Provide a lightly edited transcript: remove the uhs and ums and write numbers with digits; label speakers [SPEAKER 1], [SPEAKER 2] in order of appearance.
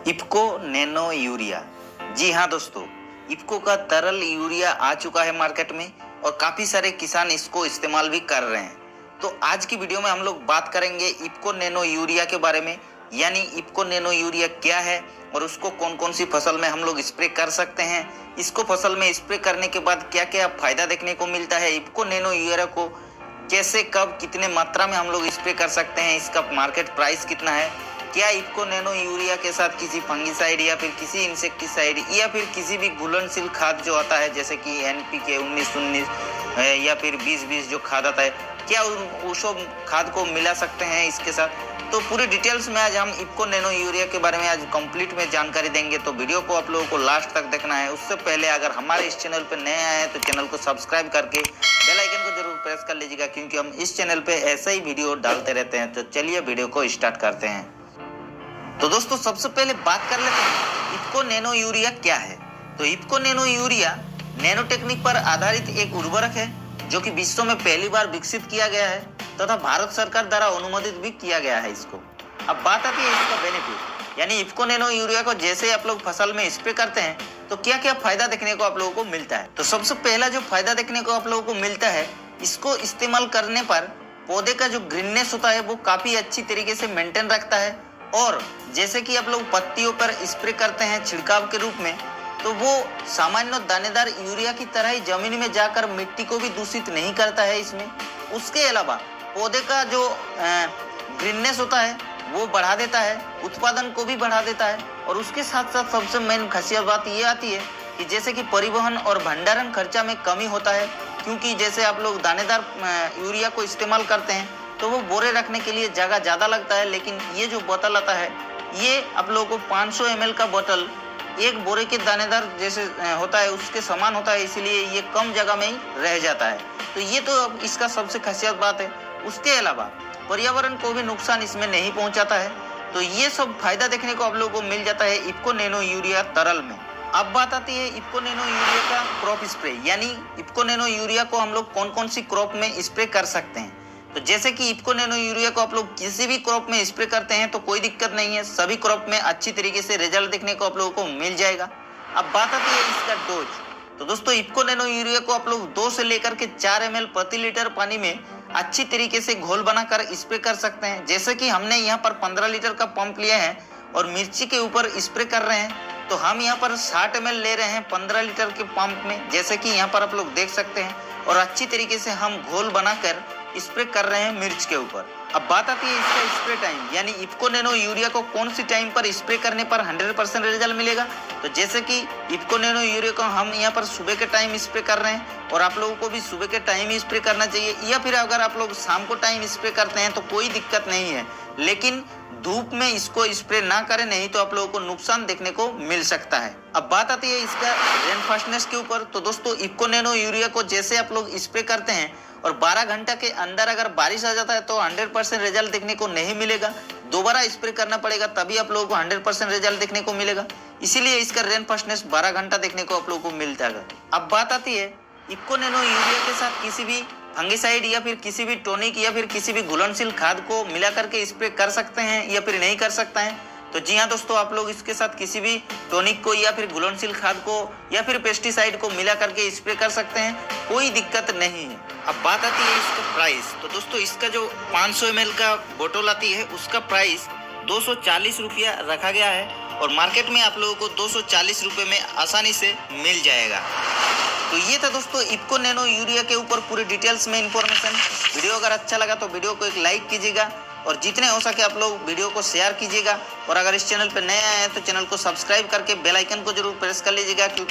[SPEAKER 1] IFFCO nano urea. जी हाँ दोस्तों, इफ्को का तरल यूरिया आ चुका है मार्केट में और काफी सारे किसान इसको इस्तेमाल भी कर रहे हैं। तो आज की वीडियो में हम लोग बात करेंगे इफ्को नैनो यूरिया के बारे में, यानी इफ्को नैनो यूरिया क्या है और उसको कौन कौन सी फसल में हम लोग स्प्रे कर सकते हैं। इसको फसल में स्प्रे करने के बाद क्या क्या फायदा देखने को मिलता है, इफ्को नैनो यूरिया को कैसे कब कितने मात्रा में हम लोग स्प्रे कर सकते हैं, इसका मार्केट प्राइस कितना है, क्या इफ्को नैनो यूरिया के साथ किसी फंगिसाइड या फिर किसी इंसेक्टिसाइड या फिर किसी भी घुलनशील खाद जो आता है जैसे कि एनपीके 19-19 या फिर 20-20 जो खाद आता है, क्या उस सब खाद को मिला सकते हैं इसके साथ। तो पूरी डिटेल्स में आज हम इफ्को नैनो यूरिया के बारे में आज कंप्लीट में जानकारी देंगे। तो वीडियो को आप लोगों को लास्ट तक देखना है। उससे पहले अगर हमारे इस चैनल पर नए आए हैं तो चैनल को सब्सक्राइब करके बेल आइकन को जरूर प्रेस कर लीजिएगा, क्योंकि हम इस चैनल पे ऐसे ही वीडियो डालते रहते हैं। तो चलिए वीडियो को स्टार्ट करते हैं। तो दोस्तों सबसे पहले बात कर लेते हैं इफ्को नैनो यूरिया क्या है। तो IFFCO nano urea nano technique पर आधारित एक उर्वरक है जो कि विश्व में पहली बार विकसित किया गया है तथा भारत सरकार द्वारा अनुमोदित भी किया गया है इसको। अब बात आती है इसका बेनिफिट, यानी इफ्को नैनो यूरिया को जैसे आप लोग फसल में स्प्रे करते हैं तो क्या क्या फायदा देखने को आप लोगों को मिलता है। तो सबसे पहला जो फायदा देखने को आप लोगों को मिलता है, इसको इस्तेमाल करने पर पौधे का जो ग्रीननेस होता है वो काफी अच्छी तरीके से मेंटेन रखता है। और जैसे कि आप लोग पत्तियों पर स्प्रे करते हैं छिड़काव के रूप में, तो वो सामान्य दानेदार यूरिया की तरह ही जमीन में जाकर मिट्टी को भी दूषित नहीं करता है इसमें। उसके अलावा पौधे का जो ग्रीननेस होता है वो बढ़ा देता है, उत्पादन को भी बढ़ा देता है। और उसके साथ साथ सबसे मेन खासियत बात ये आती है कि जैसे कि परिवहन और भंडारण खर्चा में कमी होता है, क्योंकि जैसे आप लोग दानेदार यूरिया को इस्तेमाल करते हैं तो वो बोरे रखने के लिए जगह ज़्यादा लगता है, लेकिन ये जो बोतल आता है ये आप लोगों को 500 ml का बोतल एक बोरे के दानेदार जैसे होता है उसके समान होता है, इसीलिए ये कम जगह में ही रह जाता है। तो ये तो इसका सबसे खासियत बात है। उसके अलावा पर्यावरण को भी नुकसान इसमें नहीं पहुंचाता है। तो ये सब फायदा देखने को आप लोगों को मिल जाता है इफ्को नैनो यूरिया तरल में। अब बात आती है इफ्को नैनो यूरिया का क्रॉप स्प्रे, यानी इफ्को नैनो यूरिया को हम लोग कौन कौन सी क्रॉप में स्प्रे कर सकते हैं। तो जैसे कि इफ्को नैनो यूरिया को आप लोग किसी भी क्रॉप में स्प्रे करते हैं तो कोई दिक्कत नहीं है, सभी क्रॉप में अच्छी तरीके से रिजल्ट देखने को आप लोगों को मिल जाएगा। अब बात आती है इसका डोज। तो दोस्तों इफ्को नैनो यूरिया को आप लोग 2 से लेकर के 4 ml प्रति लीटर पानी में अच्छी तरीके से घोल बनाकर स्प्रे कर सकते हैं। जैसे कि हमने यहाँ पर 15 लीटर का पंप लिया है और मिर्ची के ऊपर स्प्रे कर रहे हैं, तो हम यहाँ पर 60 ml ले रहे हैं 15 लीटर के पंप में, जैसे कि यहाँ पर आप लोग देख सकते हैं। और अच्छी तरीके से हम घोल बनाकर स्प्रे कर रहे हैं मिर्च के ऊपर। अब बात आती है इसका स्प्रे टाइम, यानी इफ्को नैनो यूरिया को कौन सी टाइम पर स्प्रे करने पर 100% रिजल्ट मिलेगा। तो जैसे कि इफ्को नैनो यूरिया को हम यहाँ पर सुबह के टाइम स्प्रे कर रहे हैं और आप लोगों को भी सुबह के टाइम ही स्प्रे करना चाहिए, या फिर अगर आप लोग शाम को टाइम स्प्रे करते हैं तो कोई दिक्कत नहीं है, लेकिन धूप में इसको स्प्रे ना करें, नहीं तो आप लोगों को नुकसान देखने को मिल सकता है। अब बात आती है इसका रेन फास्टनेस के ऊपर। तो दोस्तों इफ्को नैनो यूरिया को जैसे आप लोग स्प्रे करते हैं और 12 घंटा के अंदर अगर बारिश आ जाता है तो 100% रिजल्ट देखने को नहीं मिलेगा, दोबारा स्प्रे करना पड़ेगा, तभी आप लोगों को 100% रिजल्ट देखने को मिलेगा। इसीलिए इसका रेन फास्टनेस 12 घंटा देखने को आप लोगों को मिल जाएगा। अब बात आती है इफ्को नैनो यूरिया के साथ किसी भी फंगिसाइड या फिर किसी भी टॉनिक या फिर किसी भी घुलनशील खाद को मिला करके स्प्रे कर सकते हैं या फिर नहीं कर सकते हैं। तो जी हाँ दोस्तों, आप लोग इसके साथ किसी भी टॉनिक को या फिर घुलनशील खाद को या फिर पेस्टिसाइड को मिला करके स्प्रे कर सकते हैं, कोई दिक्कत नहीं है। अब बात आती है इसका प्राइस। तो दोस्तों इसका जो 500 ml का बोतल आती है उसका प्राइस 240 रुपया रखा गया है और मार्केट में आप लोगों को 240 रुपये में आसानी से मिल जाएगा। तो ये था दोस्तों इफ्को नैनो यूरिया के ऊपर पूरी डिटेल्स में इंफॉर्मेशन। वीडियो अगर अच्छा लगा तो वीडियो को एक लाइक कीजिएगा और जितने हो सके आप लोग वीडियो को शेयर कीजिएगा। और अगर इस चैनल पर नए आए हैं तो चैनल को सब्सक्राइब करके बेल आइकन को जरूर प्रेस कर लीजिएगा, क्योंकि